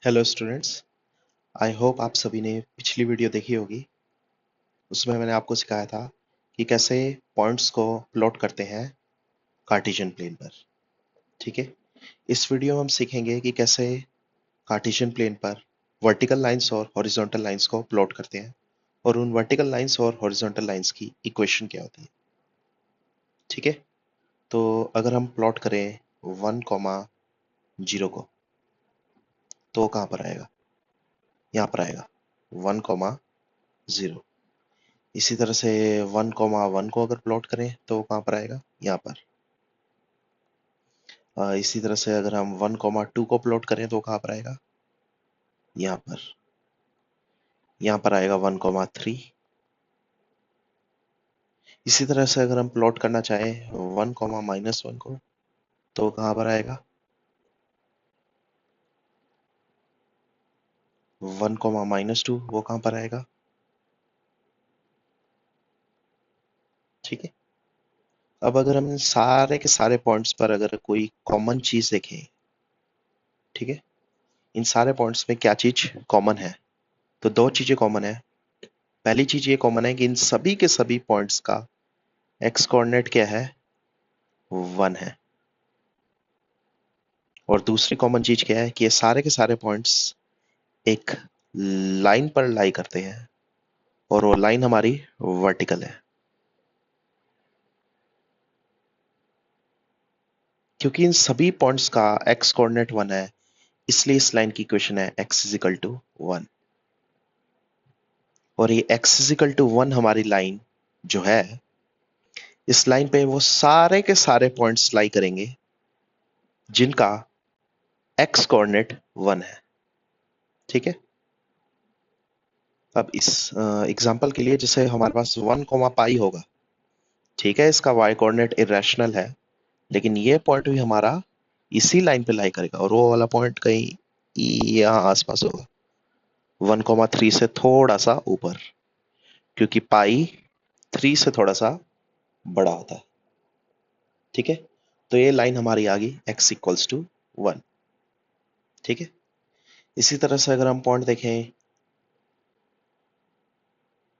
Hello students. I hope आप सभी ने पिछली वीडियो देखी होगी। उसमें मैंने आपको सिखाया था कि कैसे पॉइंट्स को प्लॉट करते हैं कार्टेशियन प्लेन पर। ठीक है, इस वीडियो में हम सीखेंगे कि कैसे कार्टेशियन प्लेन पर वर्टिकल लाइंस और हॉरिजॉन्टल लाइंस को प्लॉट करते हैं और उन वर्टिकल लाइंस और हॉरिजॉन्टल लाइंस की इक्वेशन क्या होती है। ठीक है, तो अगर हम प्लॉट करें 1,0 को, तो कहाँ पर आएगा? यहाँ पर आएगा 1,0। इसी तरह से 1,1 को अगर प्लॉट करें तो कहाँ पर आएगा? यहाँ पर। इसी तरह से अगर हम 1,2 को प्लॉट करें तो कहाँ पर आएगा? यहाँ पर। यहाँ पर आएगा 1,3। इसी तरह से अगर हम प्लॉट करना चाहें 1,-1 को, तो कहाँ पर आएगा? 1,-2 वो कहाँ पर आएगा? ठीक है, अब अगर हम इन सारे के सारे पॉइंट्स पर अगर कोई कॉमन चीज देखें, ठीक है, इन सारे पॉइंट्स में क्या चीज कॉमन है? तो दो चीजें कॉमन है। पहली चीज ये कॉमन है कि इन सभी के सभी पॉइंट्स का एक्स कोऑर्डिनेट क्या है? 1 है। और दूसरी कॉमन चीज क्या है कि ये सारे के सारे पॉइंट्स एक लाइन पर लाई करते हैं और वो लाइन हमारी वर्टिकल है। क्योंकि इन सभी पॉइंट्स का एक्स कोऑर्डिनेट 1 है, इसलिए इस लाइन की इक्वेशन है x इज इक्वल टू 1। और ये x इज इक्वल टू 1 हमारी लाइन जो है, इस लाइन पे वो सारे के सारे पॉइंट्स लाई करेंगे जिनका x कोऑर्डिनेट 1 है। ठीक है, अब इस एग्जांपल के लिए जैसे हमारे पास 1,π होगा, ठीक है, इसका y कोऑर्डिनेट इरेशनल है, लेकिन ये पॉइंट भी हमारा इसी लाइन पे लाई करेगा और वो वाला पॉइंट कहीं यहाँ आसपास होगा 1,3 से थोड़ा सा ऊपर, क्योंकि पाई 3 से थोड़ा सा बड़ा होता है। ठीक है, तो ये लाइन हमारी आ गई x इक्वल्स टू 1। ठीक है, इसी तरह से अगर हम पॉइंट देखें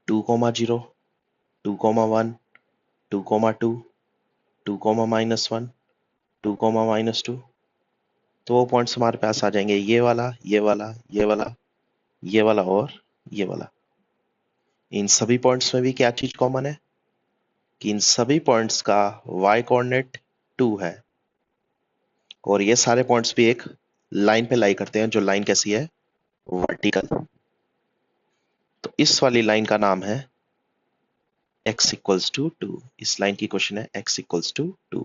2,0, 2,1, 2,2, 2,-1, 2,-2, तो वो पॉइंट्स हमारे पास आ जाएंगे ये वाला, ये वाला, ये वाला, ये वाला और ये वाला। इन सभी पॉइंट्स में भी क्या चीज कॉमन है कि इन सभी पॉइंट्स का y कोऑर्डिनेट 2 है और ये सारे पॉइंट्स भी एक लाइन पे लाई करते हैं जो लाइन कैसी है? वर्टिकल। तो इस वाली लाइन का नाम है x इक्वल्स टू 2। इस लाइन की क्वेश्चन है x इक्वल्स टू 2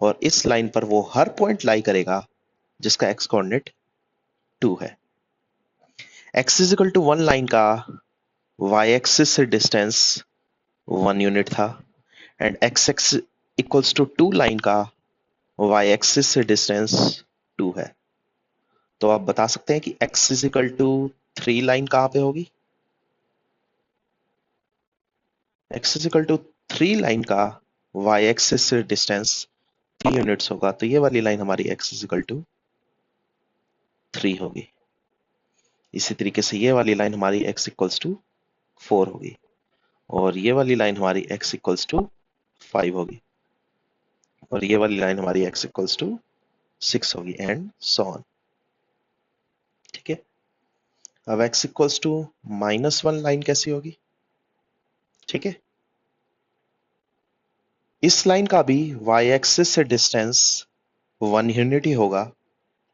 और इस लाइन पर वो हर पॉइंट लाई करेगा जिसका x कोऑर्डिनेट 2 है। x is equal to 1 line का y एक्सिस से डिस्टेंस 1 यूनिट था and x axis equals to 2 line का y एक्सिस से डिस्टेंस 2 है। तो आप बता सकते हैं कि x is equal to 3 line कहां पे होगी? x is equal to 3 line का y एक्सिस से डिस्टेंस 3 यूनिट्स होगा, तो ये वाली लाइन हमारी x इज इक्वल टू 3 होगी। इसी तरीके से ये वाली लाइन हमारी x इक्वल्स टू 4 होगी और ये वाली लाइन हमारी x इक्वल्स टू 5 होगी और ये वाली लाइन हमारी x इक्वल्स टू 6 होगी एंड सो ऑन। ठीक है, अब x इक्वल्स टू -1 लाइन कैसी होगी? ठीक है, इस लाइन का भी y एक्सिस से डिस्टेंस 1 यूनिट ही होगा,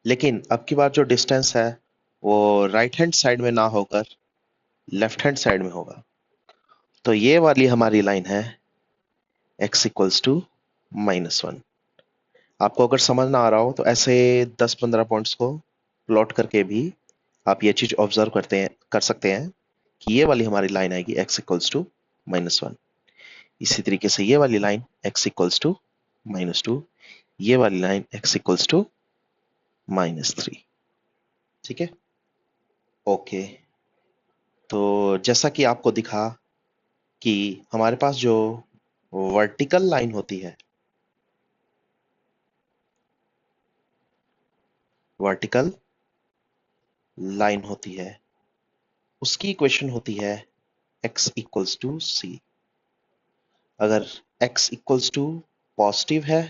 लेकिन अब की बार जो डिस्टेंस है वो राइट हैंड साइड में ना होकर लेफ्ट हैंड साइड में होगा। तो ये वाली हमारी लाइन है x इक्वल्स टू -1। आपको अगर समझ ना आ रहा हो तो ऐसे 10-15 पॉइंट्स को प्लॉट करके भी आप ये चीज ऑब्जर्व कर सकते हैं कि ये वाली हमारी लाइन आएगी x इक्वल्स टू -1। इसी तरीके से ये वाली लाइन x इक्वल्स टू -2, ये वाली लाइन x इक्वल्स टू -3। ठीक है, ओके। तो जैसा कि आपको दिखा कि हमारे पास जो वर्टिकल लाइन होती है, वर्टिकल लाइन होती है उसकी इक्वेशन होती है x इक्वल्स टू सी। अगर x इक्वल्स टू पॉजिटिव है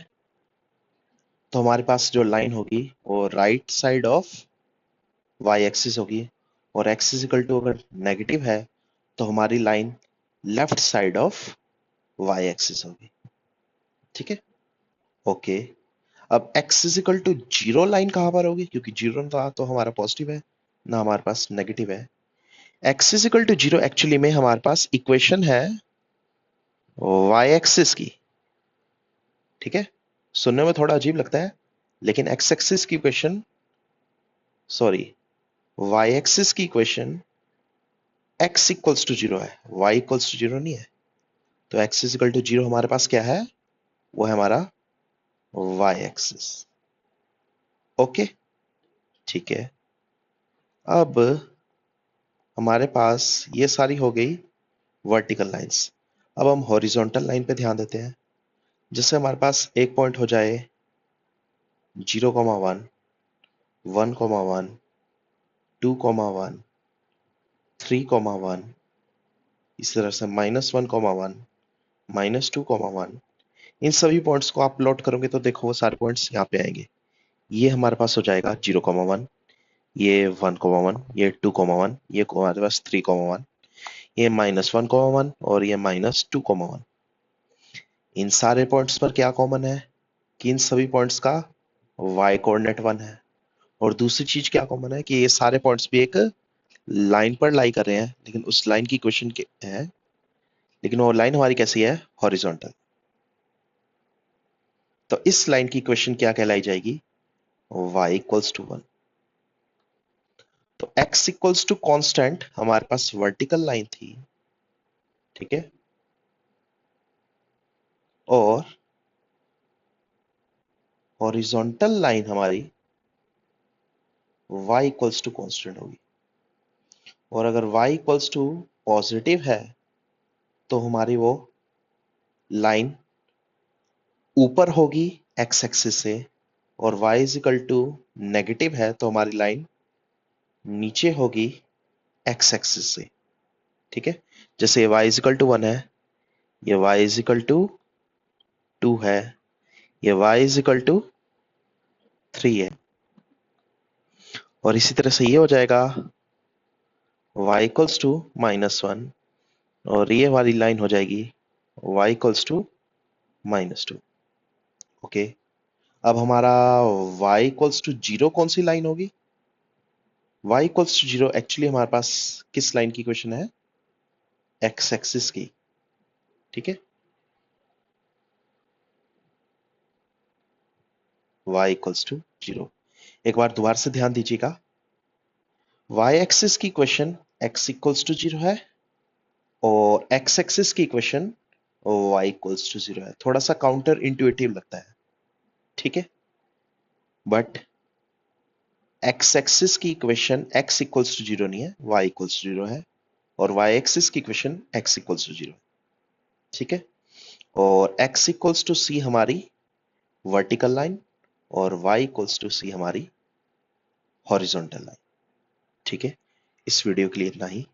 तो हमारे पास जो लाइन होगी वो right side of y axis होगी, और x इक्वल टू अगर नेगेटिव है तो हमारी line left side of y axis होगी। ठीक है, ओके। अब x equal to zero line कहां पर होगी, क्योंकि जीरो ना तो हमारा पॉजिटिव है ना हमारे पास नेगेटिव है। x equal to zero actually में हमारे पास इक्वेशन है y एक्सिस की। ठीक है, सुनने में थोड़ा अजीब लगता है, लेकिन x एक्सिस की इक्वेशन, सॉरी, y एक्सिस की equation x equals to zero है, y इक्वल्स टू जीरो नहीं है। तो x इक्वल टू जीरो हमारे पास क्या है, वो है हमारा y एक्सिस। ओके, ठीक है। अब हमारे पास ये सारी हो गई वर्टिकल लाइंस। अब हम हॉरिजॉन्टल लाइन पे ध्यान देते हैं। जैसे हमारे पास एक पॉइंट हो जाए 0,1, 1,1, 2,1, 3,1, इस तरह से -1,1, -2,1। इन सभी पॉइंट्स को आप प्लॉट करोगे तो देखो वो सारे पॉइंट्स यहाँ पे आएंगे। ये हमारे पास हो जाएगा 0,1, ये 1,1, ये 2,1, ये हमारे पास 3,1, ये -1,1 और ये -2,1। इन सारे पॉइंट्स पर क्या कॉमन है कि इन सभी पॉइंट्स का y कोऑर्डिनेट 1 है। और दूसरी चीज क्या कॉमन है कि ये सारे पॉइंट्स भी एक लाइन पर लाई कर रहे हैं, लेकिन उस लाइन की इक्वेशन है, लेकिन वो लाइन हमारी कैसी है, हॉरिजॉन्टल। तो इस लाइन की इक्वेशन क्या कहलाई जाएगी, y इक्वल्स टू 1। तो x इक्वल्स टू कॉन्स्टेंट हमारे पास वर्टिकल लाइन थी, ठीक है, और हॉरिजॉन्टल लाइन हमारी y इक्वल्स टू कॉन्स्टेंट होगी। और अगर y इक्वल्स टू पॉजिटिव है तो हमारी वो लाइन ऊपर होगी x एक्सिस से, और y is equal to negative है तो हमारी लाइन नीचे होगी x एक्सिस से। ठीक है, जैसे y इज इक्वल टू 1 है, ये y इज इक्वल टू 2 है, ये y इज इक्वल टू 3 है, और इसी तरह से ये हो जाएगा y इक्वल्स टू -1, और ये वाली लाइन हो जाएगी y इक्वल्स टू -2। ओके, अब हमारा y इक्वल्स टू 0 कौन सी लाइन होगी, y इक्वल्स टू 0 एक्चुअली हमारे पास किस लाइन की इक्वेशन है, x एक्सिस की। ठीक है, y इक्वल्स टू 0। एक बार दोबारा से ध्यान दीजिएगा, y एक्सिस की इक्वेशन x इक्वल्स टू 0 है, और x एक्सिस की इक्वेशन y इक्वल्स टू 0 है। थोड़ा सा काउंटर इंट्यूटिव लगता है, ठीक है, बट x एक्सिस की इक्वेशन x इक्वल्स टू 0 नहीं है, y इक्वल्स टू 0 है, और y एक्सिस की इक्वेशन x इक्वल्स टू 0। ठीक है, और x इक्वल्स टू c हमारी वर्टिकल लाइन, और y इक्वल्स टू c हमारी हॉरिजॉन्टल लाइन। ठीक है, इस वीडियो के लिए इतना ही।